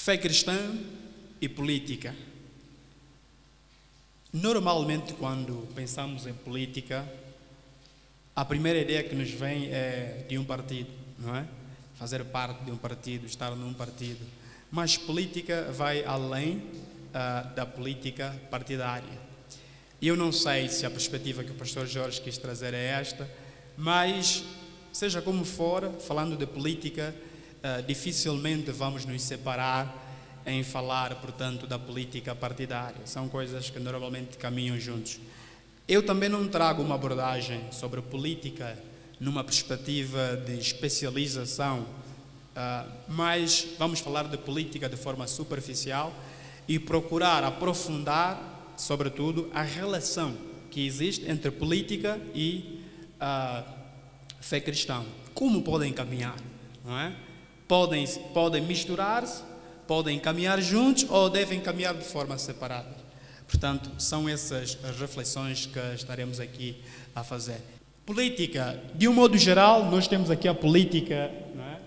Fé cristã e política. Normalmente, quando pensamos em política, a primeira ideia que nos vem é de um partido, não é? Fazer parte de um partido, estar num partido. Mas política vai além da política partidária. E eu não sei se a perspectiva que o pastor Jorge quis trazer é esta, mas, seja como for, falando de política, dificilmente vamos nos separar em falar, portanto, da política partidária. São coisas que normalmente caminham juntos. Eu também não trago uma abordagem sobre política numa perspectiva de especialização, mas vamos falar de política de forma superficial e procurar aprofundar, sobretudo, a relação que existe entre política e fé cristã. Como podem caminhar, não é? Podem misturar-se, podem caminhar juntos ou devem caminhar de forma separada. Portanto, são essas as reflexões que estaremos aqui a fazer. Política, de um modo geral, nós temos aqui a política, não é?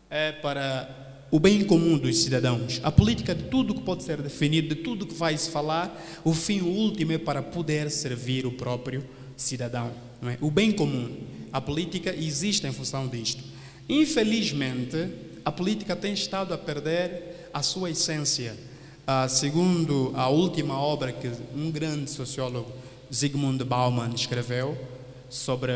É para o bem comum dos cidadãos. A política de tudo que pode ser definido, de tudo que vai se falar, o fim último é para poder servir o próprio cidadão, não é? O bem comum. A política existe em função disto. Infelizmente, a política tem estado a perder a sua essência. Segundo a última obra que um grande sociólogo, Zygmunt Bauman, escreveu sobre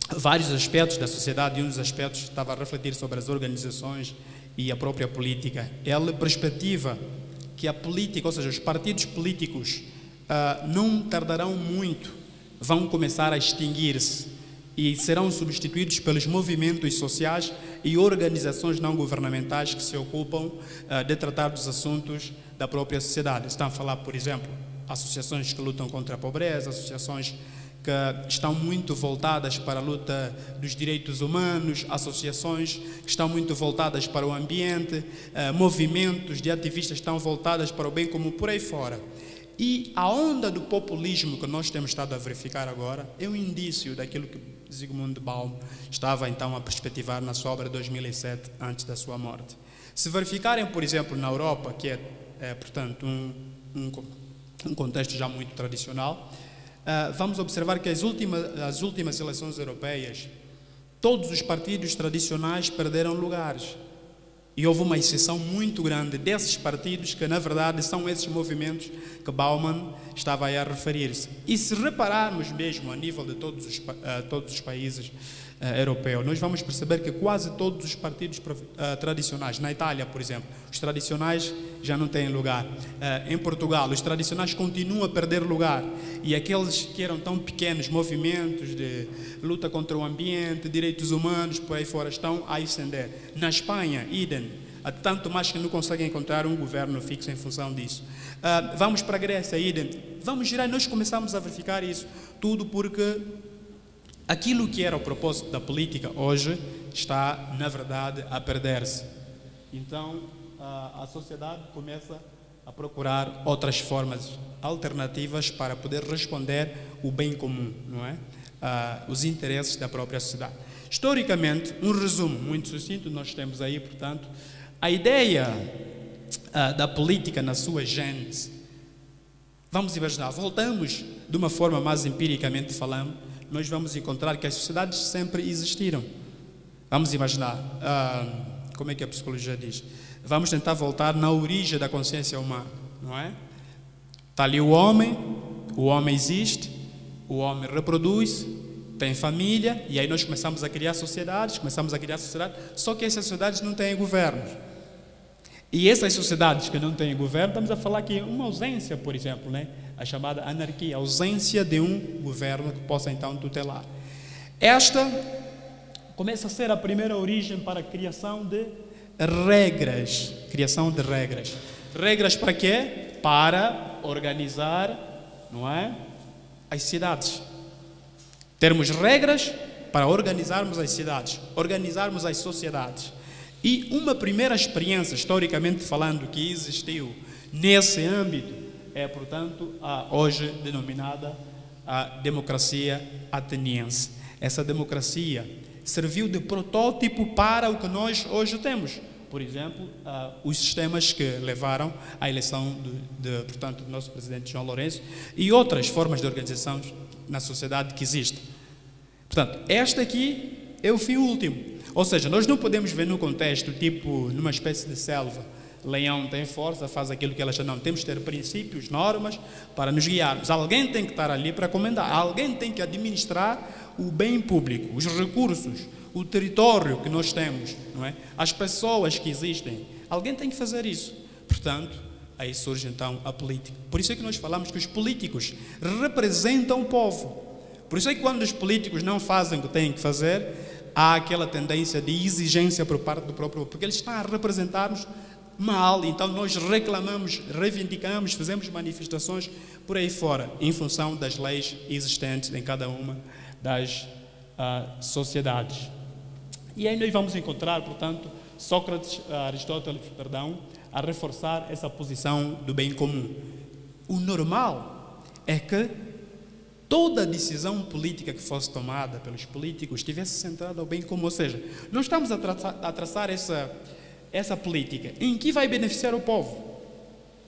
vários aspectos da sociedade, e um dos aspectos estava a refletir sobre as organizações e a própria política. Ele perspectiva que a política, ou seja, os partidos políticos, não tardarão muito, vão começar a extinguir-se e serão substituídos pelos movimentos sociais e organizações não governamentais que se ocupam de tratar dos assuntos da própria sociedade. Estão a falar, por exemplo, associações que lutam contra a pobreza, associações que estão muito voltadas para a luta dos direitos humanos, associações que estão muito voltadas para o ambiente, movimentos de ativistas que estão voltadas para o bem comum, por aí fora. E a onda do populismo que nós temos estado a verificar agora é um indício daquilo que Zygmunt Bauman estava então a perspectivar na sua obra de 2007, antes da sua morte. Se verificarem, por exemplo, na Europa, que é portanto, um contexto já muito tradicional, vamos observar que as últimas eleições europeias, todos os partidos tradicionais perderam lugares. E houve uma exceção muito grande desses partidos que, na verdade, são esses movimentos que Bauman estava aí a referir-se. E se repararmos mesmo a nível de todos os países europeus, nós vamos perceber que quase todos os partidos tradicionais, na Itália, por exemplo, os tradicionais já não têm lugar. Em Portugal, os tradicionais continuam a perder lugar. E aqueles que eram tão pequenos, movimentos de luta contra o ambiente, direitos humanos, por aí fora, estão a ascender. Na Espanha, idem. Tanto mais que não conseguem encontrar um governo fixo em função disso. Vamos para a Grécia, idem. Vamos girar, nós começamos a verificar isso. Tudo porque aquilo que era o propósito da política hoje está, na verdade, a perder-se. Então, a sociedade começa a procurar outras formas alternativas para poder responder o bem comum, não é? Os interesses da própria sociedade. Historicamente, um resumo muito sucinto, nós temos aí, portanto, a ideia da política na sua gênese. Vamos imaginar, voltamos de uma forma mais empiricamente falando, nós vamos encontrar que as sociedades sempre existiram. Vamos imaginar, como é que a psicologia diz? Vamos tentar voltar na origem da consciência humana, não é? Está ali o homem existe, o homem reproduz, tem família, e aí nós começamos a criar sociedades, só que essas sociedades não têm governos. E essas sociedades que não têm governo, estamos a falar aqui uma ausência, por exemplo, né? A chamada anarquia, a ausência de um governo que possa então tutelar. Esta começa a ser a primeira origem para a criação de regras. Regras para quê? Para organizar, não é? As cidades. Termos regras para organizarmos as cidades, organizarmos as sociedades. E uma primeira experiência, historicamente falando, que existiu nesse âmbito é, portanto, a hoje denominada a democracia ateniense. Essa democracia serviu de protótipo para o que nós hoje temos. por exemplo, os sistemas que levaram à eleição portanto, do nosso presidente João Lourenço e outras formas de organização na sociedade que existem. Portanto, este aqui é o fim último. Ou seja, nós não podemos ver no contexto, tipo, numa espécie de selva, leão tem força, faz aquilo que ela já não. Temos que ter princípios, normas para nos guiarmos. Alguém tem que estar ali para comandar. Alguém tem que administrar o bem público, os recursos, o território que nós temos, não é? As pessoas que existem. Alguém tem que fazer isso. Portanto, aí surge então a política. Por isso é que nós falamos que os políticos representam o povo. Por isso é que quando os políticos não fazem o que têm que fazer, há aquela tendência de exigência por parte do próprio povo, porque eles estão a representar-nos mal, então nós reclamamos, reivindicamos, fazemos manifestações por aí fora, em função das leis existentes em cada uma das sociedades. E aí nós vamos encontrar, portanto, Sócrates, Aristóteles, a reforçar essa posição do bem comum. O normal é que toda decisão política que fosse tomada pelos políticos estivesse centrada ao bem comum, ou seja, nós estamos a traçar essa política em que vai beneficiar o povo.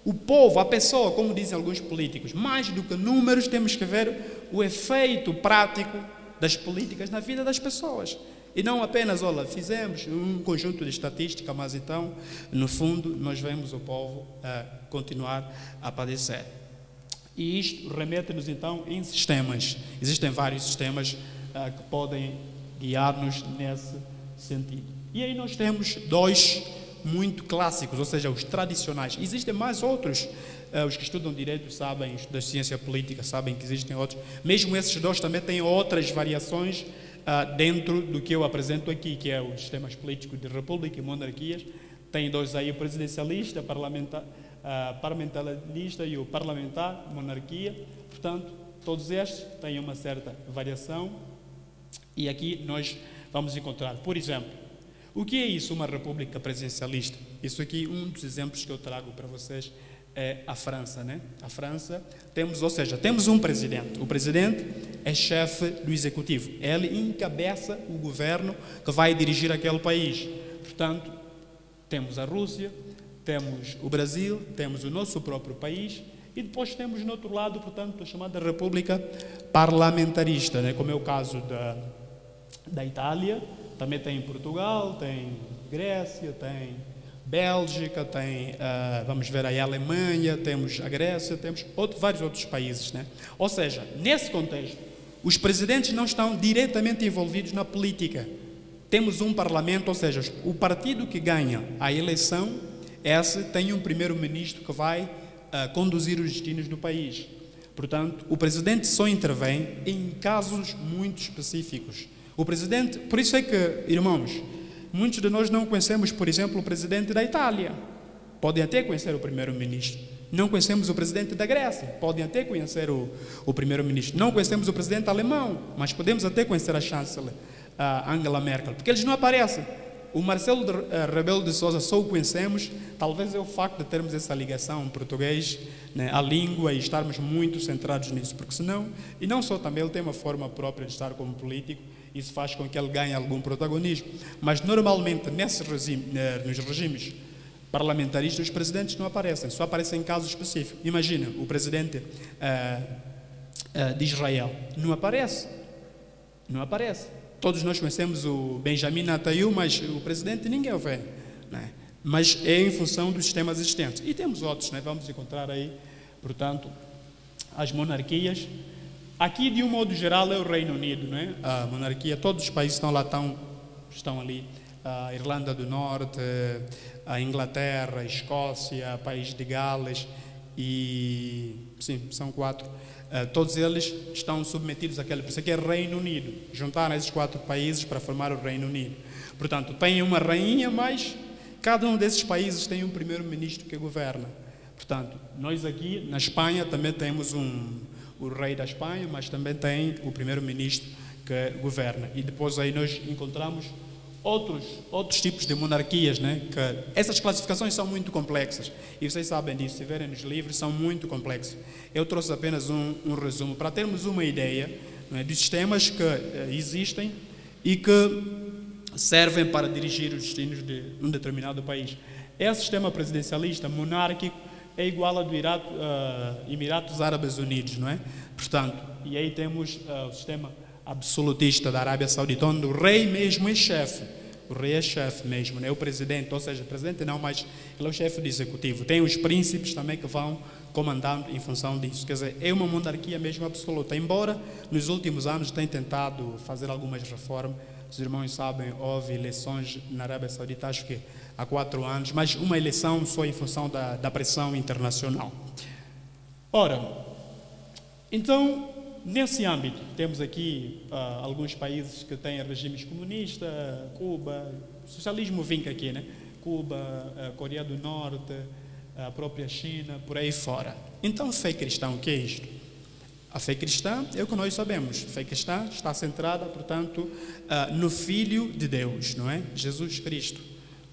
O povo, a pessoa, como dizem alguns políticos, mais do que números, temos que ver o efeito prático das políticas na vida das pessoas. E não apenas, olha, fizemos um conjunto de estatística, mas então, no fundo, nós vemos o povo continuar a padecer. E isto remete-nos então em sistemas. Existem vários sistemas que podem guiar-nos nesse sentido. E aí nós temos dois muito clássicos, ou seja, os tradicionais. Existem mais outros, os que estudam direito sabem, da ciência política sabem que existem outros. Mesmo esses dois também têm outras variações dentro do que eu apresento aqui, que é os sistemas políticos de república e monarquias. Tem dois aí, o presidencialista, parlamentarista e o parlamentar, monarquia. Portanto, todos estes têm uma certa variação. E aqui nós vamos encontrar, por exemplo, o que é isso, uma república presidencialista? Isso aqui, um dos exemplos que eu trago para vocês é a França, né? A França, temos um presidente. O presidente é chefe do executivo. Ele encabeça o governo que vai dirigir aquele país. Portanto, temos a Rússia, temos o Brasil, temos o nosso próprio país e depois temos no outro lado, portanto, a chamada república parlamentarista, né? Como é o caso da Itália. Também tem Portugal, tem Grécia, tem Bélgica, tem, vamos ver aí, a Alemanha, temos a Grécia, temos vários outros países, né? Ou seja, nesse contexto, os presidentes não estão diretamente envolvidos na política. Temos um parlamento, ou seja, o partido que ganha a eleição, esse tem um primeiro-ministro que vai conduzir os destinos do país. Portanto, o presidente só intervém em casos muito específicos. O presidente, por isso é que, irmãos, muitos de nós não conhecemos, por exemplo, o presidente da Itália. Podem até conhecer o primeiro-ministro. Não conhecemos o presidente da Grécia. Podem até conhecer o primeiro-ministro. Não conhecemos o presidente alemão, mas podemos até conhecer a chanceler Angela Merkel, porque eles não aparecem. O Marcelo Rebelo de Sousa só o conhecemos, talvez é o facto de termos essa ligação em português, né, a língua, e estarmos muito centrados nisso, porque senão, e não só também, ele tem uma forma própria de estar como político, isso faz com que ele ganhe algum protagonismo. Mas normalmente, nos regimes parlamentaristas, os presidentes não aparecem, só aparecem em casos específicos. Imagina, o presidente de Israel não aparece. Não aparece. Todos nós conhecemos o Benjamin Netanyahu, mas o presidente ninguém o vê, né? Mas é em função dos sistemas existentes. E temos outros, né? Vamos encontrar aí, portanto, as monarquias. Aqui, de um modo geral, é o Reino Unido, né? A monarquia, todos os países estão ali. A Irlanda do Norte, a Inglaterra, a Escócia, o país de Gales e... sim, são 4. Todos eles estão submetidos àquele... Por isso aqui é Reino Unido. Juntaram esses 4 países para formar o Reino Unido. Portanto, tem uma rainha, mas cada um desses países tem um primeiro-ministro que governa. Portanto, nós aqui na Espanha também temos o rei da Espanha, mas também tem o primeiro-ministro que governa. E depois aí nós encontramos outros tipos de monarquias, né? Que essas classificações são muito complexas. E vocês sabem disso, se verem nos livros, são muito complexos. Eu trouxe apenas um resumo para termos uma ideia, né, dos sistemas que existem e que servem para dirigir os destinos de um determinado país. Esse sistema presidencialista, monárquico, é igual ao do Emirados Árabes Unidos, não é? Portanto, e aí temos o sistema absolutista da Arábia Saudita, onde o rei mesmo é chefe. O rei é chefe mesmo, não é o presidente, ou seja, o presidente não, mas ele é o chefe do executivo. Tem os príncipes também que vão comandando em função disso. Quer dizer, é uma monarquia mesmo absoluta. Embora nos últimos anos tenha tentado fazer algumas reformas, os irmãos sabem, houve eleições na Arábia Saudita, acho que há 4 anos, mas uma eleição só em função da pressão internacional. Ora, então, nesse âmbito, temos aqui alguns países que têm regimes comunistas, Cuba, o socialismo vinca aqui, né? Cuba, Coreia do Norte, a própria China, por aí fora. Então, fé cristã, o que é isto? A fé cristã é o que nós sabemos. A fé cristã está centrada, portanto, no Filho de Deus, não é? Jesus Cristo.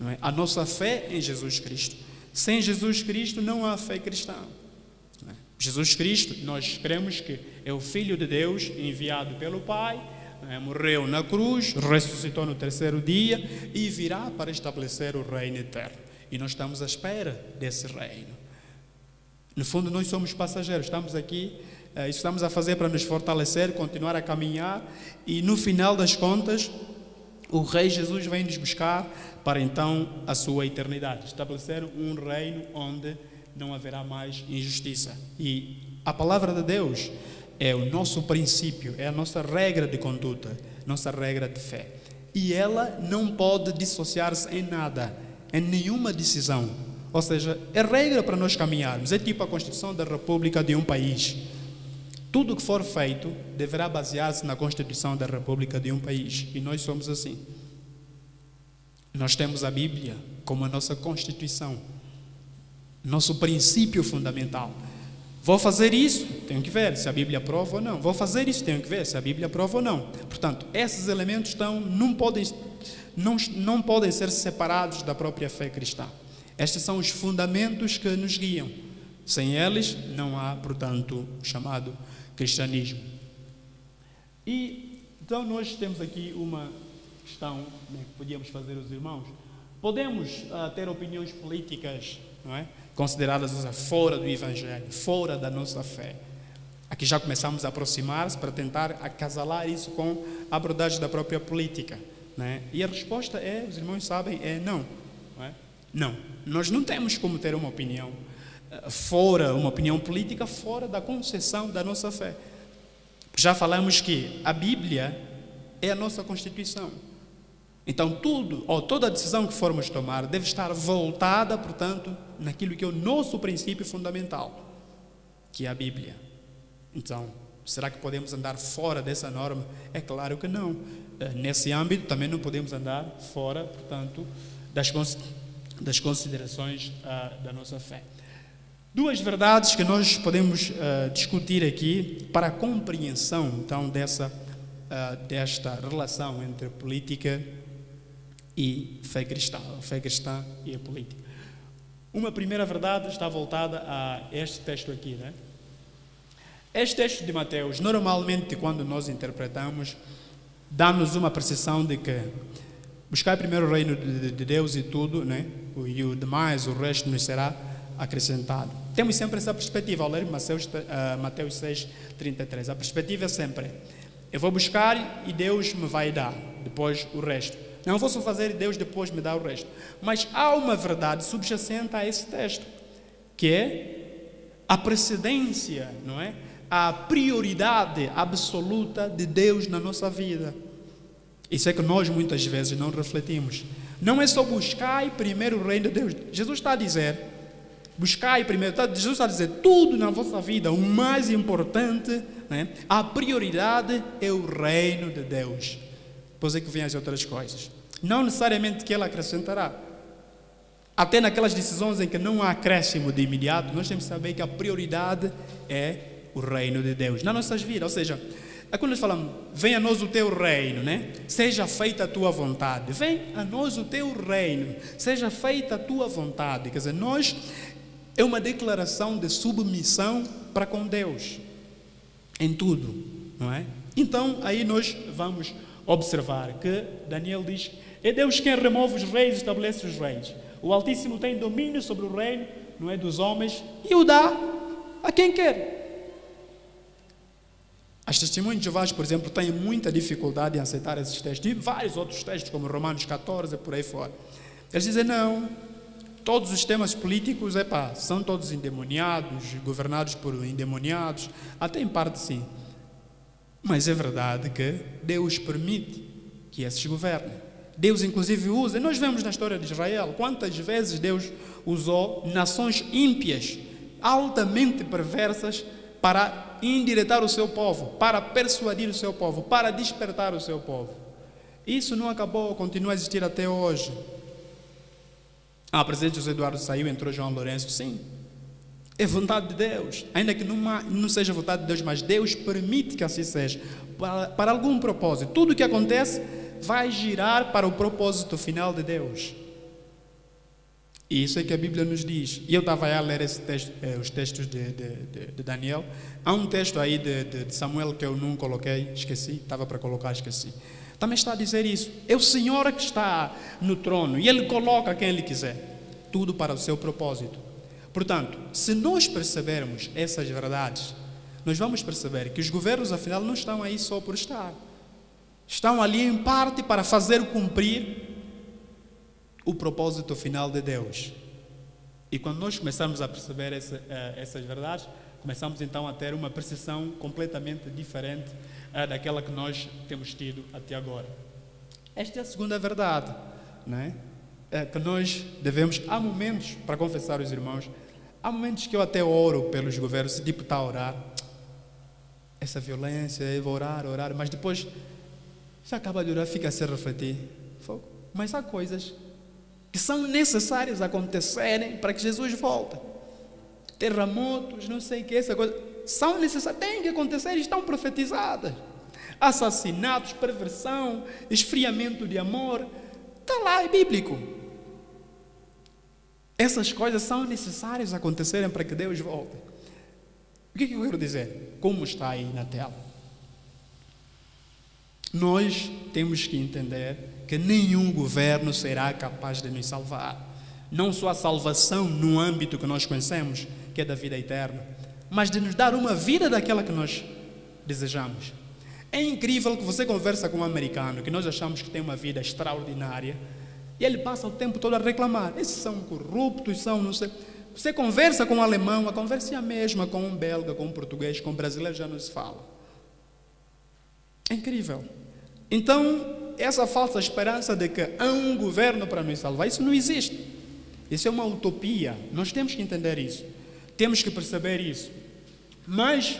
Não é? A nossa fé em Jesus Cristo. Sem Jesus Cristo não há fé cristã. Não é? Jesus Cristo, nós cremos que é o Filho de Deus enviado pelo Pai, não é? Morreu na cruz, ressuscitou no 3º dia e virá para estabelecer o reino eterno. E nós estamos à espera desse reino. No fundo, nós somos passageiros, estamos aqui, isso estamos a fazer para nos fortalecer, continuar a caminhar e no final das contas, o Rei Jesus vem nos buscar para então a sua eternidade, estabelecer um reino onde não haverá mais injustiça. E a palavra de Deus é o nosso princípio, é a nossa regra de conduta, nossa regra de fé. E ela não pode dissociar-se em nada, em nenhuma decisão. Ou seja, é regra para nós caminharmos, é tipo a Constituição da República de um país. Tudo que for feito deverá basear-se na Constituição da República de um país. E nós somos assim. Nós temos a Bíblia como a nossa Constituição, nosso princípio fundamental. Vou fazer isso, tenho que ver se a Bíblia aprova ou não. Vou fazer isso, tenho que ver se a Bíblia aprova ou não. Portanto, esses elementos não podem ser separados da própria fé cristã. Estes são os fundamentos que nos guiam. Sem eles, não há, portanto, o chamado cristianismo. E, então, nós temos aqui uma questão, né, que podíamos fazer os irmãos. Podemos ter opiniões políticas, não é? Consideradas fora do Evangelho, fora da nossa fé. Aqui já começamos a aproximar-se para tentar acasalar isso com a abordagem da própria política, né? E a resposta é, os irmãos sabem, é não. Não é? Não. Nós não temos como ter uma opinião uma opinião política fora da concessão da nossa fé. Já falamos que a Bíblia é a nossa Constituição. Então, toda decisão que formos tomar deve estar voltada, portanto, naquilo que é o nosso princípio fundamental, que é a Bíblia. Então, será que podemos andar fora dessa norma? É claro que não. Nesse âmbito, também não podemos andar fora, portanto, das considerações da nossa fé. 2 verdades que nós podemos discutir aqui para a compreensão, então, desta relação entre política e fé cristã e a política. Uma primeira verdade está voltada a este texto aqui, né? Este texto de Mateus, normalmente, quando nós interpretamos, dá-nos uma percepção de que buscar primeiro o reino de Deus e tudo, né? E o demais, o resto nos será acrescentado. Temos sempre essa perspectiva ao ler Mateus 6:33. A perspectiva é sempre: eu vou buscar e Deus me vai dar depois o resto. Não vou só fazer e Deus depois me dá o resto. Mas há uma verdade subjacente a esse texto, que é a precedência, não é? A prioridade absoluta de Deus na nossa vida. Isso é que nós muitas vezes não refletimos. Não é só buscar primeiro o reino de Deus. Jesus está a dizer: buscai primeiro. Jesus está a dizer: tudo na vossa vida, o mais importante, né? A prioridade é o reino de Deus. Depois é que vêm as outras coisas. Não necessariamente que Ele acrescentará. Até naquelas decisões em que não há acréscimo de imediato, nós temos que saber que a prioridade é o reino de Deus nas nossas vidas. Ou seja, é quando nós falamos: venha a nós o teu reino, né? Seja feita a tua vontade. Vem a nós o teu reino, seja feita a tua vontade. Quer dizer, é uma declaração de submissão para com Deus em tudo, não é? Então, aí nós vamos observar que Daniel diz: É Deus quem remove os reis e estabelece os reis. O Altíssimo tem domínio sobre o reino, não é dos homens, e o dá a quem quer. As testemunhas de Jeová, por exemplo, têm muita dificuldade em aceitar esses textos. E vários outros textos, como Romanos 14, por aí fora. Eles dizem, não, todos os temas políticos, são todos endemoniados, governados por endemoniados, até em parte sim. Mas é verdade que Deus permite que esses governem. Deus inclusive usa, nós vemos na história de Israel, quantas vezes Deus usou nações ímpias, altamente perversas, para endireitar o seu povo, para persuadir o seu povo, para despertar o seu povo. Isso não acabou, continua a existir até hoje. O presidente José Eduardo saiu, entrou João Lourenço, sim. É vontade de Deus, ainda que não seja vontade de Deus, mas Deus permite que assim seja, para algum propósito. Tudo o que acontece vai girar para o propósito final de Deus. E isso é que a Bíblia nos diz. E eu estava a ler esse texto, os textos de Daniel. Há um texto aí de Samuel que eu não coloquei, esqueci, estava para colocar, esqueci. Também está a dizer isso. É o Senhor que está no trono e Ele coloca quem Ele quiser. Tudo para o seu propósito. Portanto, se nós percebermos essas verdades, nós vamos perceber que os governos, afinal, não estão aí só por estar. Estão ali em parte para fazer cumprir o propósito final de Deus. E quando nós começamos a perceber essas verdades, começamos então a ter uma percepção completamente diferente daquela que nós temos tido até agora. Esta é a segunda verdade, não é? Que nós devemos, há momentos, para confessar aos irmãos, há momentos que eu até oro pelos governos, tipo está a orar, essa violência, eu vou orar, mas depois, já acaba de orar, fica a se refletir. Mas há coisas que são necessárias acontecerem para que Jesus volte. Terremotos, não sei o que, essa coisa, são necessárias, têm que acontecer, estão profetizadas. Assassinatos, perversão, esfriamento de amor, está lá, é bíblico. Essas coisas são necessárias acontecerem para que Deus volte. O que eu quero dizer? Como está aí na tela? Nós temos que entender que nenhum governo será capaz de nos salvar. Não só a salvação no âmbito que nós conhecemos, que é da vida eterna, mas de nos dar uma vida daquela que nós desejamos. É incrível que você conversa com um americano, que nós achamos que tem uma vida extraordinária, e ele passa o tempo todo a reclamar. Esses são corruptos, são não sei. Você conversa com um alemão, a conversa é a mesma com um belga, com um português, com um brasileiro, já não se fala. É incrível. Então, essa falsa esperança de que há um governo para nos salvar, isso não existe. Isso é uma utopia. Nós temos que entender isso. Temos que perceber isso. Mas,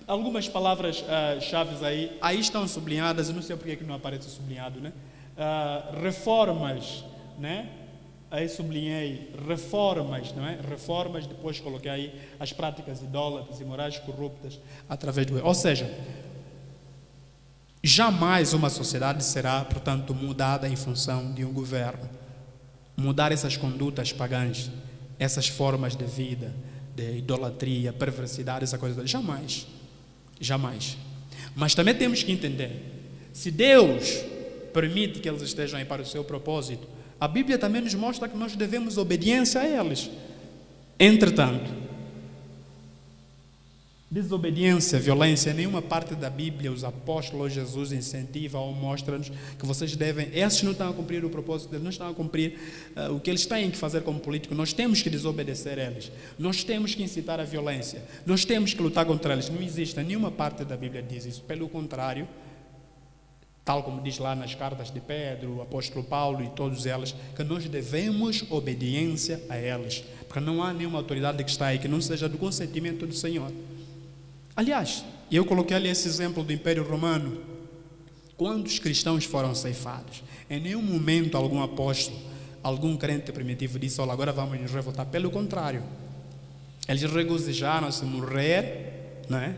algumas palavras-chave aí estão sublinhadas, eu não sei porque que não aparece sublinhado, né? Reformas, né? Aí sublinhei reformas, não é? Reformas, depois coloquei aí as práticas idólatras e morais corruptas através do... Ou seja, jamais uma sociedade será, portanto, mudada em função de um governo. Mudar essas condutas pagãs, essas formas de vida, de idolatria, perversidade, essa coisa, jamais. Jamais. Mas também temos que entender, se Deus permite que eles estejam aí para o seu propósito, a Bíblia também nos mostra que nós devemos obediência a eles. Entretanto, desobediência, violência, nenhuma parte da Bíblia, os apóstolos, Jesus incentiva ou mostra-nos que vocês devem, esses não estão a cumprir o propósito deles, não estão a cumprir o que eles têm que fazer como político, nós temos que desobedecer a eles, nós temos que incitar a violência, nós temos que lutar contra eles. Não existe, nenhuma parte da Bíblia diz isso, pelo contrário, tal como diz lá nas cartas de Pedro, o apóstolo Paulo e todas elas, que nós devemos obediência a eles, porque não há nenhuma autoridade que está aí que não seja do consentimento do Senhor. Aliás, eu coloquei ali esse exemplo do Império Romano. Quantos cristãos foram ceifados? Em nenhum momento algum apóstolo, algum crente primitivo disse, olha, agora vamos nos revoltar. Pelo contrário, eles regozijaram-se morrer, não é?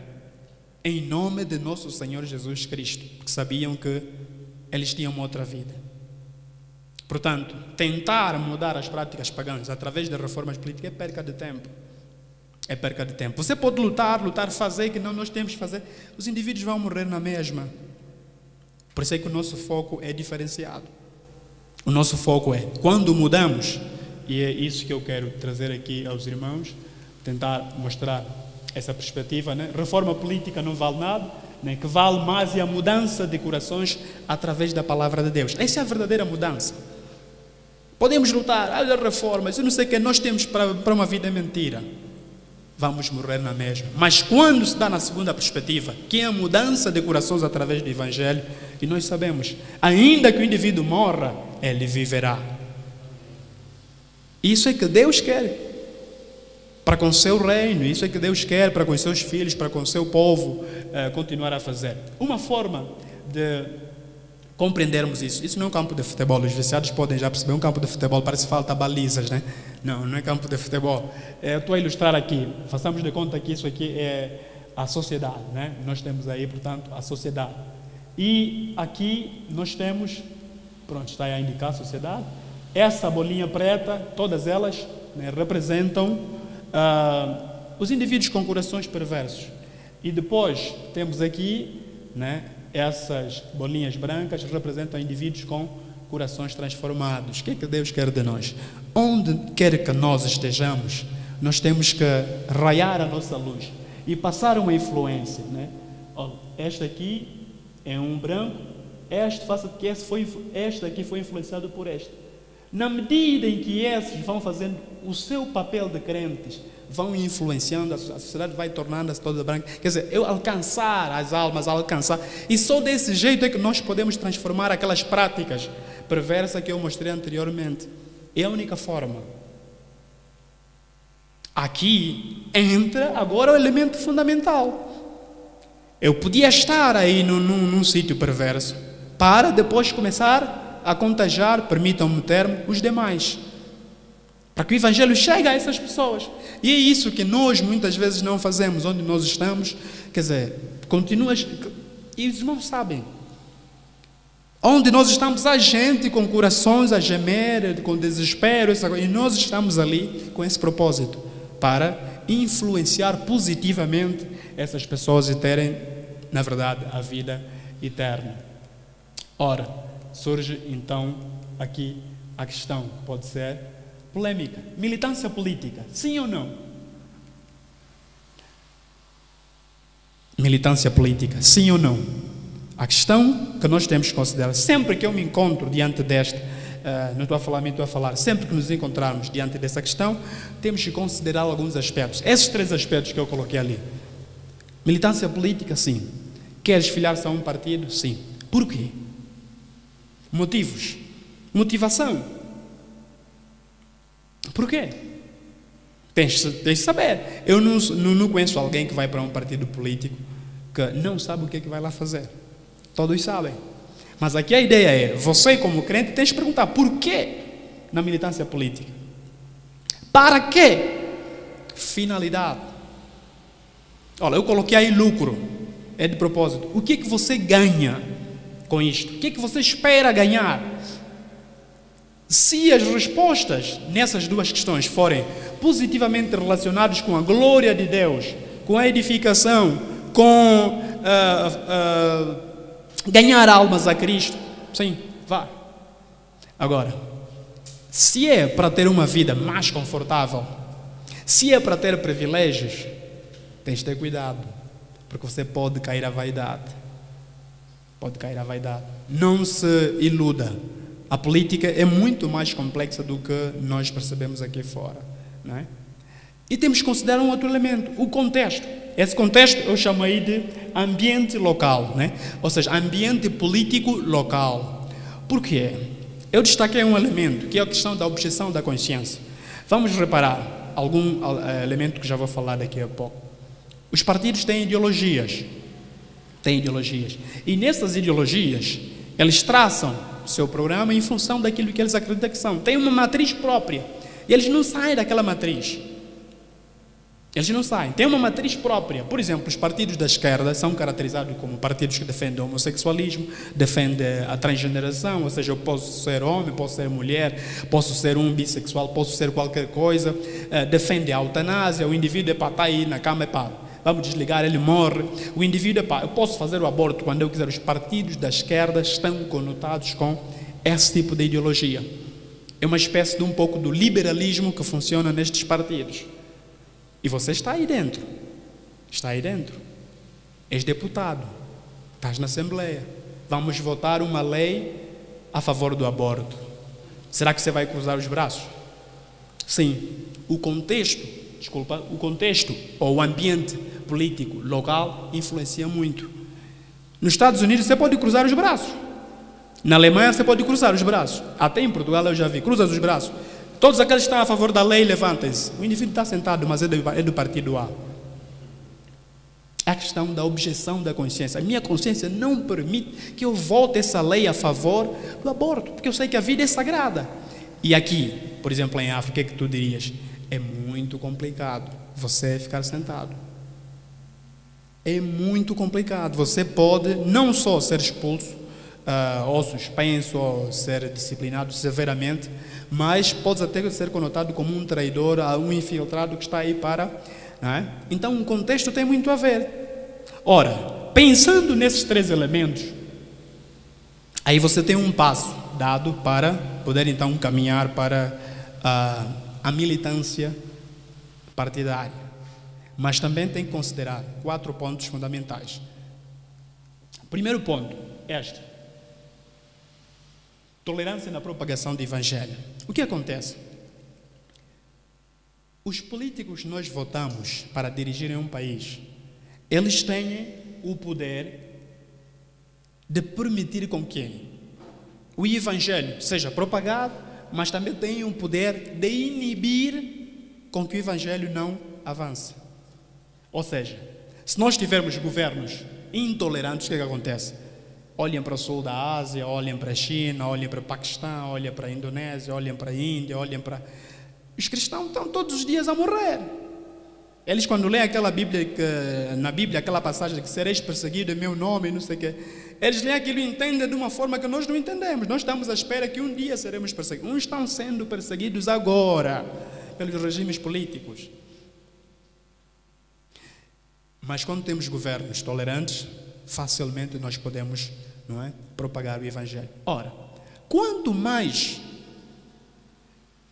Em nome de nosso Senhor Jesus Cristo, porque sabiam que eles tinham uma outra vida. Portanto, tentar mudar as práticas pagãs através de reformas políticas é perca de tempo. É perca de tempo. Você pode lutar, fazer, que não nós temos que fazer. Os indivíduos vão morrer na mesma. Por isso é que o nosso foco é diferenciado. O nosso foco é, quando mudamos, e é isso que eu quero trazer aqui aos irmãos, tentar mostrar essa perspectiva, né? Reforma política não vale nada, né? Que vale mais é a mudança de corações através da palavra de Deus. Essa é a verdadeira mudança. Podemos lutar, olha reformas, eu não sei o que nós temos para uma vida mentira. Vamos morrer na mesma. Mas quando se dá na segunda perspectiva, que é a mudança de corações através do Evangelho, e nós sabemos, ainda que o indivíduo morra, ele viverá. Isso é que Deus quer para com o seu reino, isso é que Deus quer para com os seus filhos, para com o seu povo continuar a fazer. Uma forma de compreendermos isso não é um campo de futebol, os viciados podem já perceber, um campo de futebol parece que falta balizas, né? Não é campo de futebol. Eu estou a ilustrar aqui, façamos de conta que isso aqui é a sociedade, né? Nós temos aí, portanto, a sociedade. E aqui nós temos, pronto, está aí a indicar a sociedade, essa bolinha preta, todas elas, né, representam os indivíduos com corações perversos. E depois temos aqui, né, essas bolinhas brancas representam indivíduos com corações transformados. O que é que Deus quer de nós? Onde quer que nós estejamos, nós temos que raiar a nossa luz e passar uma influência, né? Olha, este aqui é um branco, faça que este aqui foi influenciado por este. Na medida em que esses vão fazendo o seu papel de crentes, vão influenciando, a sociedade vai tornando-se toda branca. Quer dizer, eu alcançar as almas, alcançar. E só desse jeito é que nós podemos transformar aquelas práticas perversas que eu mostrei anteriormente. É a única forma. Aqui entra agora o elemento fundamental. Eu podia estar aí num sítio perverso para depois começar a contagiar, permitam-me o termo, os demais. Para que o Evangelho chegue a essas pessoas. E é isso que nós muitas vezes não fazemos, onde nós estamos. Quer dizer, e os irmãos sabem. Onde nós estamos, há gente com corações a gemer, com desespero, e nós estamos ali com esse propósito, para influenciar positivamente essas pessoas e terem, na verdade, a vida eterna. Ora, surge então aqui a questão, pode ser polêmica. Militância política, sim ou não? Militância política, sim ou não? A questão que nós temos que considerar, sempre que eu me encontro diante desta, não estou a falar, estou a falar, sempre que nos encontrarmos diante dessa questão, temos que considerar alguns aspectos. Esses 3 aspectos que eu coloquei ali. Militância política, sim. Queres filiar-se a um partido? Sim. Por quê? Motivos. Motivação. Por quê? Tens de saber. Eu não conheço alguém que vai para um partido político que não sabe o que é que vai lá fazer. Todos sabem. Mas aqui a ideia é, você como crente tens de perguntar por quê na militância política? Para quê? Finalidade. Olha, eu coloquei aí lucro. É de propósito. O que é que você ganha com isto? O que é que você espera ganhar? Se as respostas nessas 2 questões forem positivamente relacionadas com a glória de Deus, com a edificação, com ganhar almas a Cristo, sim, vá. Agora, se é para ter uma vida mais confortável, se é para ter privilégios, tens de ter cuidado, porque você pode cair à vaidade. Pode cair à vaidade. Não se iluda. A política é muito mais complexa do que nós percebemos aqui fora, não é? E temos que considerar um outro elemento, o contexto. Esse contexto eu chamo aí de ambiente local, né? Ou seja, ambiente político local. Por quê? Eu destaquei um elemento, que é a questão da objeção da consciência. Vamos reparar algum elemento que já vou falar daqui a pouco. Os partidos têm ideologias. E nessas ideologias, eles traçam o seu programa em função daquilo que eles acreditam que são. Tem uma matriz própria. E eles não saem daquela matriz. Eles não saem. Tem uma matriz própria. Por exemplo, os partidos da esquerda são caracterizados como partidos que defendem o homossexualismo, defendem a transgeneração, ou seja, eu posso ser homem, posso ser mulher, posso ser um bissexual, posso ser qualquer coisa, defendem a eutanásia, o indivíduo é para estar aí na cama, é para, vamos desligar, ele morre. O indivíduo é para, eu posso fazer o aborto quando eu quiser. Os partidos da esquerda estão conotados com esse tipo de ideologia. É uma espécie de um pouco do liberalismo que funciona nestes partidos. E você está aí dentro. Está aí dentro. És deputado. Estás na Assembleia. Vamos votar uma lei a favor do aborto. Será que você vai cruzar os braços? Sim. O contexto ou o ambiente político local influencia muito. Nos Estados Unidos você pode cruzar os braços. Na Alemanha você pode cruzar os braços. Até em Portugal eu já vi. Cruzas os braços. Todos aqueles que estão a favor da lei, levantem-se. O indivíduo está sentado, mas é do partido A. É a questão da objeção da consciência. A minha consciência não permite que eu vote essa lei a favor do aborto, porque eu sei que a vida é sagrada. E aqui, por exemplo, em África, o que tu dirias? É muito complicado você ficar sentado. É muito complicado. Você pode não só ser expulso, ou suspenso, ou ser disciplinado severamente, mas pode até ser conotado como um traidor, um infiltrado que está aí para... Não é? Então, o contexto tem muito a ver. Ora, pensando nesses três elementos, aí você tem um passo dado para poder, então, caminhar para a militância partidária. Mas também tem que considerar 4 pontos fundamentais. Primeiro ponto, este. Tolerância na propagação do Evangelho. O que acontece? Os políticos que nós votamos para dirigirem um país, eles têm o poder de permitir com que o Evangelho seja propagado, mas também têm o poder de inibir com que o Evangelho não avance. Ou seja, se nós tivermos governos intolerantes, o que acontece? Olhem para o sul da Ásia, olhem para a China, olhem para o Paquistão, olhem para a Indonésia, olhem para a Índia, olhem para... Os cristãos estão todos os dias a morrer. Eles, quando leem aquela Bíblia, na Bíblia, aquela passagem de que sereis perseguidos em meu nome, não sei o quê, eles leem aquilo e entendem de uma forma que nós não entendemos. Nós estamos à espera que um dia seremos perseguidos. Uns estão sendo perseguidos agora pelos regimes políticos. Mas quando temos governos tolerantes, facilmente nós podemos, não é, propagar o Evangelho. Ora, quanto mais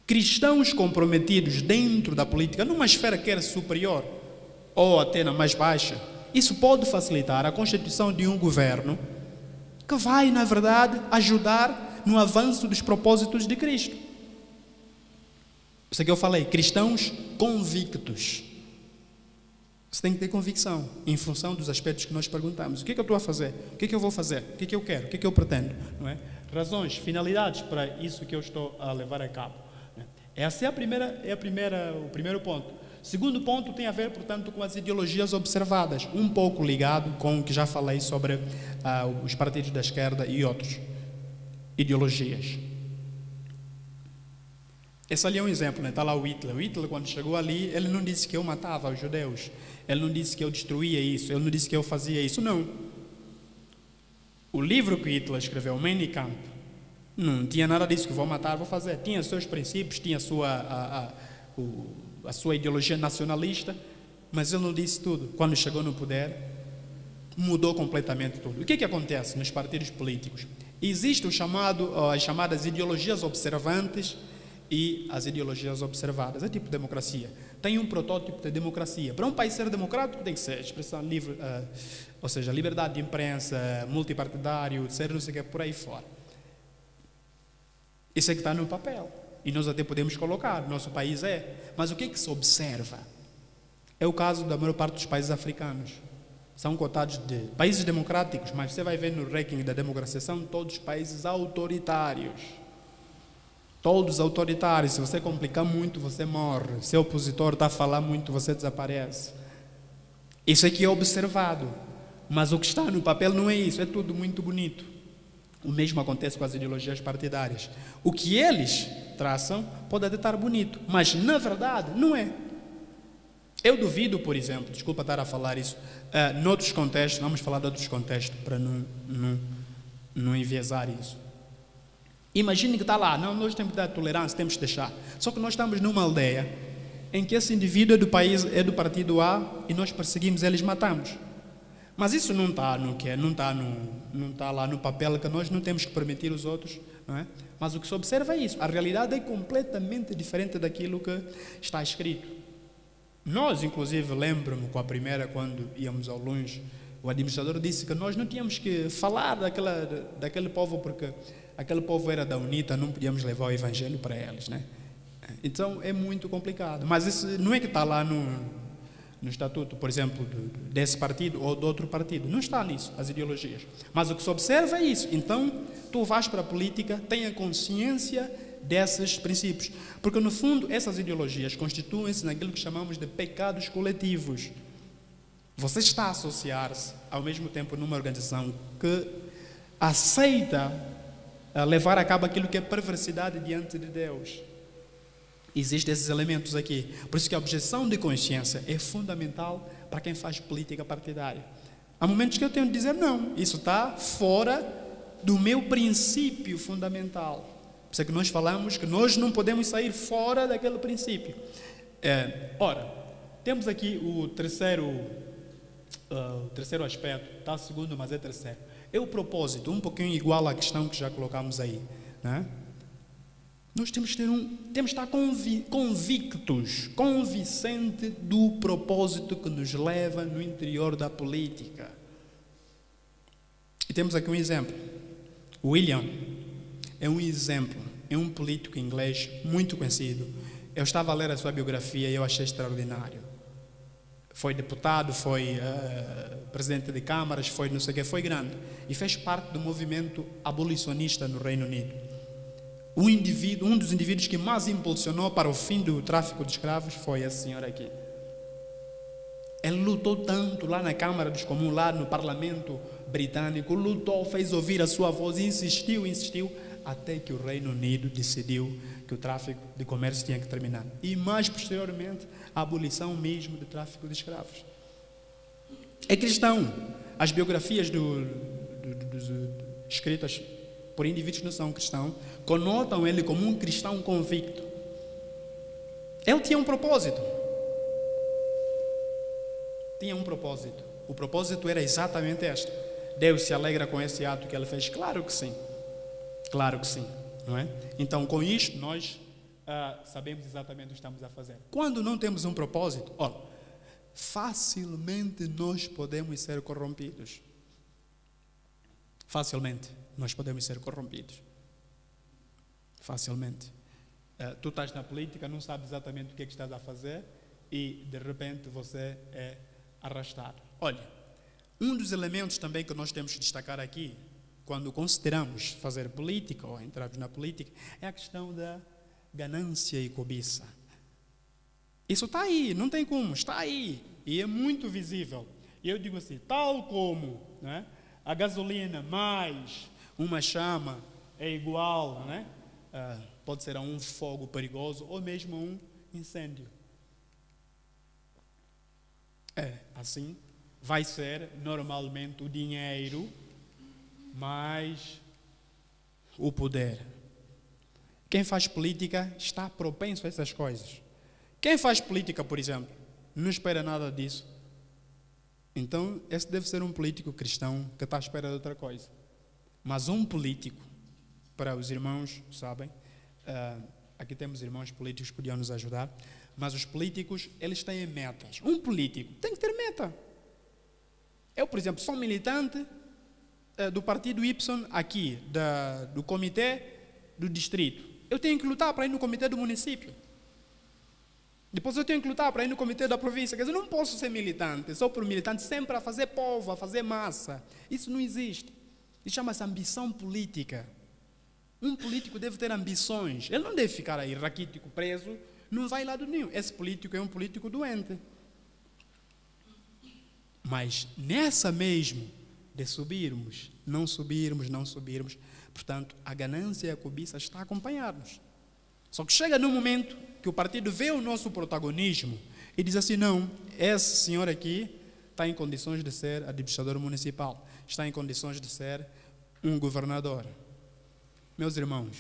cristãos comprometidos dentro da política, numa esfera quer superior ou até na mais baixa, isso pode facilitar a constituição de um governo que vai, na verdade, ajudar no avanço dos propósitos de Cristo. Isso é que eu falei, cristãos convictos. Você tem que ter convicção em função dos aspectos que nós perguntamos. O que é que eu estou a fazer? O que é que eu vou fazer? O que é que eu quero? O que é que eu pretendo? Não é? Razões, finalidades para isso que eu estou a levar a cabo. Essa é o primeiro ponto. Segundo ponto tem a ver, portanto, com as ideologias observadas, um pouco ligado com o que já falei sobre os partidos da esquerda e outras ideologias. Esse ali é um exemplo, né? Está lá o Hitler. O Hitler, quando chegou ali, ele não disse que eu matava os judeus. Ele não disse que eu destruía isso. Ele não disse que eu fazia isso. Não. O livro que Hitler escreveu, Mein Kampf, não tinha nada disso que vou matar, vou fazer. Tinha seus princípios, tinha a sua ideologia nacionalista, mas ele não disse tudo. Quando chegou no poder, mudou completamente tudo. O que é que acontece nos partidos políticos? Existe as chamadas ideologias observantes e as ideologias observadas. É tipo democracia. Tem um protótipo de democracia. Para um país ser democrático tem que ser expressão livre, ou seja, liberdade de imprensa, multipartidário, ser não sei o que, por aí fora. Isso é que está no papel. E nós até podemos colocar, nosso país é. Mas o que é que se observa? É o caso da maior parte dos países africanos. São cotados de países democráticos, mas você vai ver no ranking da democracia, são todos países autoritários. Todos autoritários. Se você complicar muito, você morre. Se o opositor está a falar muito, você desaparece. Isso aqui é observado. Mas o que está no papel não é isso. É tudo muito bonito. O mesmo acontece com as ideologias partidárias. O que eles traçam pode até estar bonito, mas na verdade não é. Eu duvido, por exemplo, desculpa estar a falar isso, noutros contextos, vamos falar de outros contextos para não enviesar isso. Imagine que está lá, não, nós temos que dar tolerância, temos que deixar. Só que nós estamos numa aldeia em que esse indivíduo é do partido A e nós perseguimos eles, matamos. Mas isso não está no que é, não está lá no papel que nós não temos que permitir os outros não é? Mas o que se observa é isso. A realidade é completamente diferente daquilo que está escrito. Nós, inclusive, lembro-me com a primeira, quando íamos ao longe, o administrador disse que nós não tínhamos que falar daquele povo, porque aquele povo era da UNITA, não podíamos levar o evangelho para eles, né? Então é muito complicado. Mas isso não é que está lá no estatuto, por exemplo, desse partido ou do outro partido. Não está nisso, as ideologias. Mas o que se observa é isso. Então, tu vais para a política, tenha consciência desses princípios. Porque, no fundo, essas ideologias constituem-se naquilo que chamamos de pecados coletivos. Você está a associar-se, ao mesmo tempo, numa organização que aceita levar a cabo aquilo que é perversidade diante de Deus. Existem esses elementos aqui. Por isso que a objeção de consciência é fundamental para quem faz política partidária. Há momentos que eu tenho de dizer, não, isso está fora do meu princípio fundamental. Por isso é que nós falamos que nós não podemos sair fora daquele princípio. Ora, temos aqui o terceiro aspecto, está segundo, mas é terceiro. É o propósito, um pouquinho igual à questão que já colocamos aí, né? Nós temos que estar convictos, convincente do propósito que nos leva no interior da política. E temos aqui um exemplo. William é um exemplo, é um político inglês muito conhecido. Eu estava a ler a sua biografia e eu achei extraordinário. Foi deputado, foi presidente de câmaras, foi não sei o que, foi grande. E fez parte do movimento abolicionista no Reino Unido. Um dos indivíduos que mais impulsionou para o fim do tráfico de escravos foi esse senhor aqui. Ele lutou tanto lá na Câmara dos Comuns, lá no Parlamento Britânico, lutou, fez ouvir a sua voz, insistiu, até que o Reino Unido decidiu que o tráfico de comércio tinha que terminar. E mais posteriormente, a abolição mesmo do tráfico de escravos. É cristão. As biografias escritas por indivíduos que não são cristãos, conotam ele como um cristão convicto. Ele tinha um propósito. O propósito era exatamente este. Deus se alegra com esse ato que ele fez? Claro que sim. Claro que sim. Não é? Então, com isto, nós sabemos exatamente o que estamos a fazer. Quando não temos um propósito, olha, facilmente nós podemos ser corrompidos. Facilmente nós podemos ser corrompidos. Facilmente. Tu estás na política, não sabes exatamente o que é que estás a fazer e de repente você é arrastado. Olha, um dos elementos também que nós temos que destacar aqui, quando consideramos fazer política ou entrarmos na política, é a questão da ganância e cobiça. Isso está aí, não tem como, está aí e é muito visível. E eu digo assim, tal como, né, a gasolina mais uma chama é igual, né? Pode ser a um fogo perigoso ou mesmo a um incêndio. Assim vai ser normalmente o dinheiro mais o poder. Quem faz política está propenso a essas coisas. Quem faz política, por exemplo, não espera nada disso. Então, esse deve ser um político cristão que está à espera de outra coisa. Mas um político, para os irmãos, sabem, aqui temos irmãos políticos que podiam nos ajudar, mas os políticos, eles têm metas. Um político tem que ter meta. Eu, por exemplo, sou militante do partido Y aqui, do comitê do distrito. Eu tenho que lutar para ir no comitê do município. Depois eu tenho que lutar para ir no comitê da província. Quer dizer, eu não posso ser militante, sou por militante sempre a fazer povo, a fazer massa. Isso não existe. Isso chama-se ambição política. Um político deve ter ambições. Ele não deve ficar aí raquítico, preso, não vai lado nenhum. Esse político é um político doente. Mas nessa mesmo de subirmos, não subirmos, portanto, a ganância e a cobiça está a acompanhar-nos. Só que chega num momento que o partido vê o nosso protagonismo e diz assim, não, esse senhor aqui está em condições de ser administrador municipal, está em condições de ser um governador. Meus irmãos,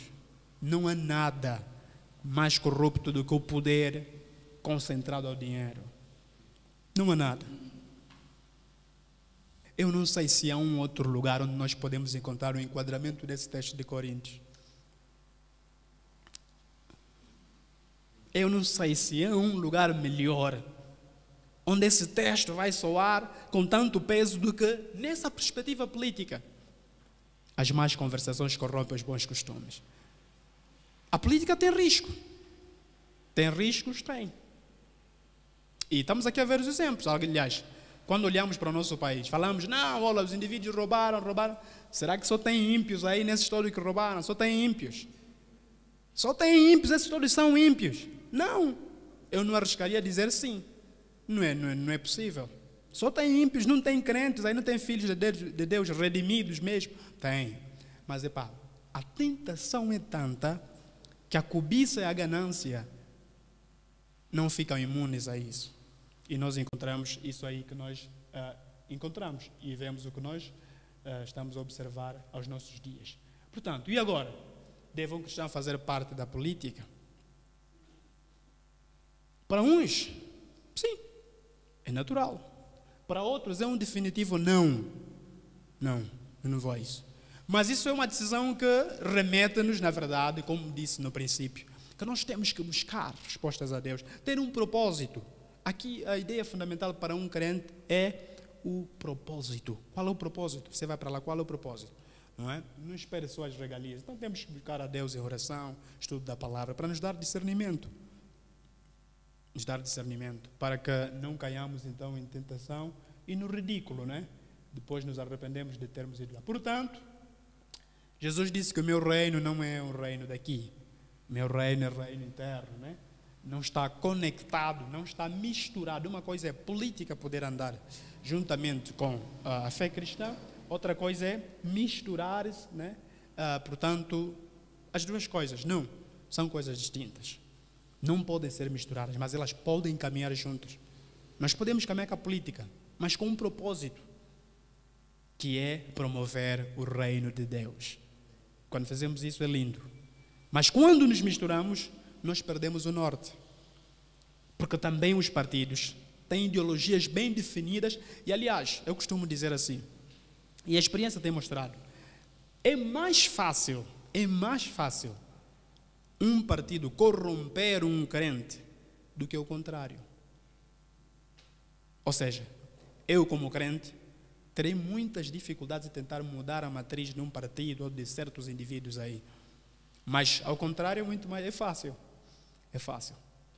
não há nada mais corrupto do que o poder concentrado ao dinheiro. Não há nada. Eu não sei se há um outro lugar onde nós podemos encontrar o enquadramento desse texto de Coríntios. Eu não sei se é um lugar melhor, onde esse texto vai soar com tanto peso do que nessa perspectiva política. As más conversações corrompem os bons costumes. A política tem risco. Tem riscos? Tem. E estamos aqui a ver os exemplos. Aliás, quando olhamos para o nosso país, falamos, não, olha, os indivíduos roubaram. Será que só tem ímpios aí nesse histórico que roubaram? Só tem ímpios. Só tem ímpios, esses todos são ímpios. Não, eu não arriscaria dizer sim. Não é possível. Só tem ímpios, não tem crentes, aí não tem filhos de Deus redimidos mesmo. Tem. Mas, a tentação é tanta que a cobiça e a ganância não ficam imunes a isso. E nós encontramos isso aí que nós encontramos. E vemos o que nós estamos a observar aos nossos dias. Portanto, e agora? Deve um cristão fazer parte da política? Para uns, sim, é natural. Para outros é um definitivo não. Não, eu não vou a isso. Mas isso é uma decisão que remete-nos, na verdade, como disse no princípio, que nós temos que buscar respostas a Deus, ter um propósito. Aqui a ideia fundamental para um crente é o propósito. Qual é o propósito? Você vai para lá, qual é o propósito? Não é? Não espere só as regalias. Então temos que buscar a Deus em oração, estudo da palavra, para nos dar discernimento. Nos dar discernimento, para que não caiamos então em tentação e no ridículo, né? Depois nos arrependemos de termos ido lá. Portanto, Jesus disse que o meu reino não é um reino daqui. Meu reino é reino interno, né? Não está conectado, não está misturado. Uma coisa é política poder andar juntamente com a fé cristã, outra coisa é misturar, né? Portanto, as duas coisas, não, são coisas distintas. Não podem ser misturadas, mas elas podem caminhar juntas. Nós podemos caminhar com a política, mas com um propósito, que é promover o reino de Deus. Quando fazemos isso é lindo. Mas quando nos misturamos, nós perdemos o norte. Porque também os partidos têm ideologias bem definidas e, aliás, eu costumo dizer assim, e a experiência tem mostrado, é mais fácil um partido corromper um crente do que o contrário. Ou seja, eu como crente terei muitas dificuldades em tentar mudar a matriz de um partido ou de certos indivíduos aí. Mas, ao contrário, muito mais, é fácil. É fácil.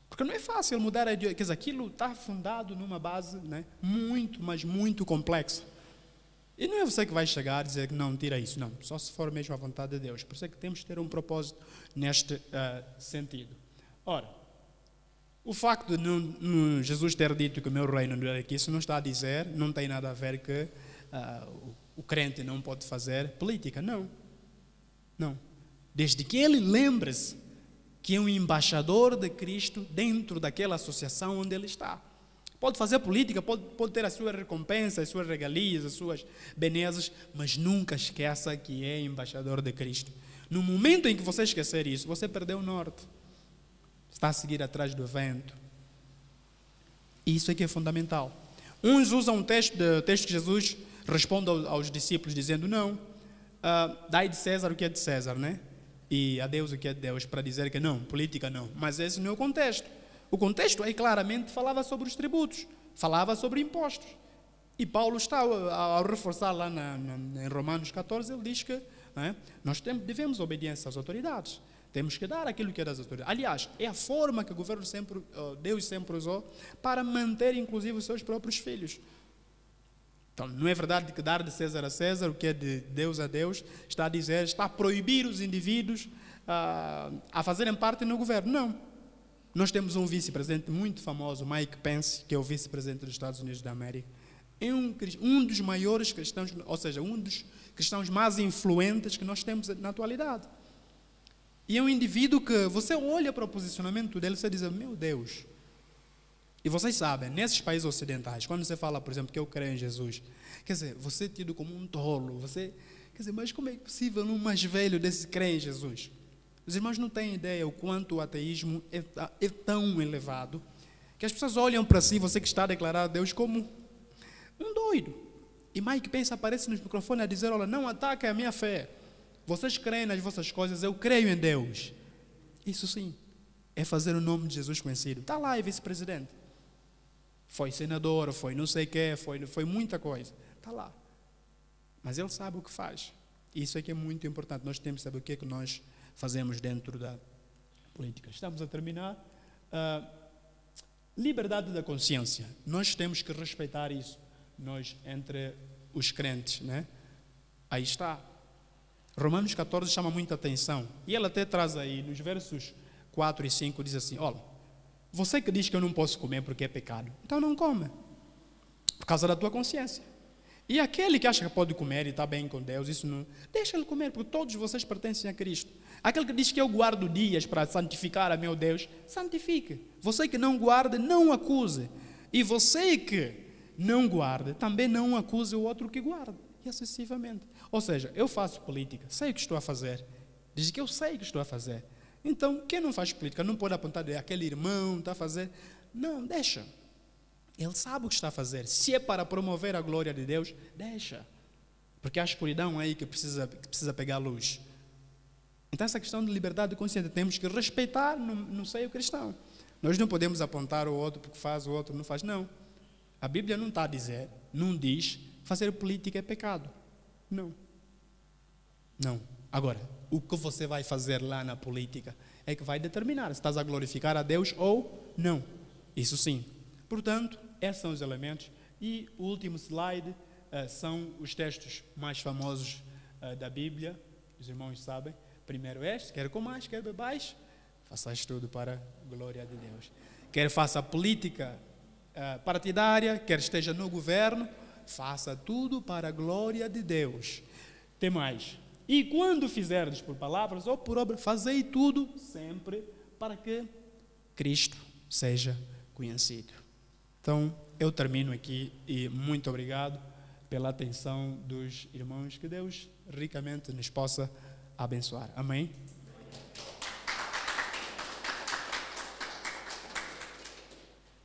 Porque não é fácil mudar a ideologia. Quer dizer, aquilo está fundado numa base, né, muito, mas muito complexa. E não é você que vai chegar e dizer que não, tira isso. Não, só se for mesmo a vontade de Deus. Por isso é que temos que ter um propósito neste sentido. Ora, o facto de Jesus ter dito que o meu reino não é aqui, isso não está a dizer, não tem nada a ver que o crente não pode fazer política. Não. Não. Desde que ele lembre-se que é um embaixador de Cristo dentro daquela associação onde ele está. Pode fazer política, pode ter as suas recompensas, as suas regalias, as suas benesses, mas nunca esqueça que é embaixador de Cristo. No momento em que você esquecer isso, você perdeu o norte. Está a seguir atrás do vento. Isso é que é fundamental. Uns usam um texto que Jesus responde aos discípulos dizendo, não, dai de César o que é de César, né? E a Deus o que é de Deus, para dizer que não, política não. Mas esse não é o contexto. O contexto aí claramente falava sobre os tributos, falava sobre impostos. E Paulo está, ao reforçar lá em Romanos 14, ele diz que nós devemos obediência às autoridades. Temos que dar aquilo que é das autoridades. Aliás, é a forma que o governo Deus sempre usou para manter, inclusive, os seus próprios filhos. Então, não é verdade que dar de César a César, o que é de Deus a Deus, está a proibir os indivíduos a fazerem parte no governo. Não. Nós temos um vice-presidente muito famoso, Mike Pence, que é o vice-presidente dos Estados Unidos da América. É um dos maiores cristãos, ou seja, um dos cristãos mais influentes que nós temos na atualidade. E é um indivíduo que você olha para o posicionamento dele e você diz, meu Deus. E vocês sabem, nesses países ocidentais, quando você fala, por exemplo, que eu creio em Jesus, quer dizer, você é tido como um tolo. Quer dizer, mas como é possível um mais velho desse crer em Jesus? Os irmãos não têm ideia o quanto o ateísmo é tão elevado que as pessoas olham para si, você que está a declarar a Deus, como um doido. E Mike Pence aparece no microfone a dizer, olha, não ataquem a minha fé. Vocês creem nas vossas coisas, eu creio em Deus. Isso sim. é fazer o nome de Jesus conhecido. Está lá, é vice-presidente. Foi senador, foi não sei o quê, foi muita coisa. Está lá. Mas ele sabe o que faz. Isso é que é muito importante. Nós temos que saber o que é que nós fazemos dentro da política. Estamos a terminar. Liberdade da consciência. Nós temos que respeitar isso. Nós, entre os crentes, né? Aí está. Romanos 14 chama muita atenção. E ele até traz aí, nos versos 4 e 5, diz assim, olha, você que diz que eu não posso comer porque é pecado, então não come. Por causa da tua consciência. E aquele que acha que pode comer e está bem com Deus, isso não... Deixa ele comer, porque todos vocês pertencem a Cristo. Aquele que diz que eu guardo dias para santificar a meu Deus, santifique. Você que não guarda, não acuse. E você que não guarda, também não acuse o outro que guarda. E excessivamente. Ou seja, eu faço política, sei o que estou a fazer. Diz que eu sei o que estou a fazer. Então, quem não faz política não pode apontar aquele irmão está a fazer. Não, deixa. Ele sabe o que está a fazer. Se é para promover a glória de Deus, deixa. Porque há escuridão aí que precisa pegar luz. Então, essa questão de liberdade de consciência, temos que respeitar no seio cristão. Nós não podemos apontar o outro porque faz, o outro não faz. Não. A Bíblia não está a dizer, não diz, fazer política é pecado. Não. Não. Agora, o que você vai fazer lá na política é que vai determinar se estás a glorificar a Deus ou não. Isso sim. Portanto, esses são os elementos. E o último slide são os textos mais famosos da Bíblia. Os irmãos sabem. Primeiro este, quer comais, quer bebais, façais tudo para a glória de Deus. Quer faça política partidária, quer esteja no governo, faça tudo para a glória de Deus. Tem mais. E quando fizerdes por palavras ou por obra, fazei tudo sempre para que Cristo seja conhecido. Então, eu termino aqui e muito obrigado pela atenção dos irmãos. Que Deus ricamente nos possa abençoar. Amém?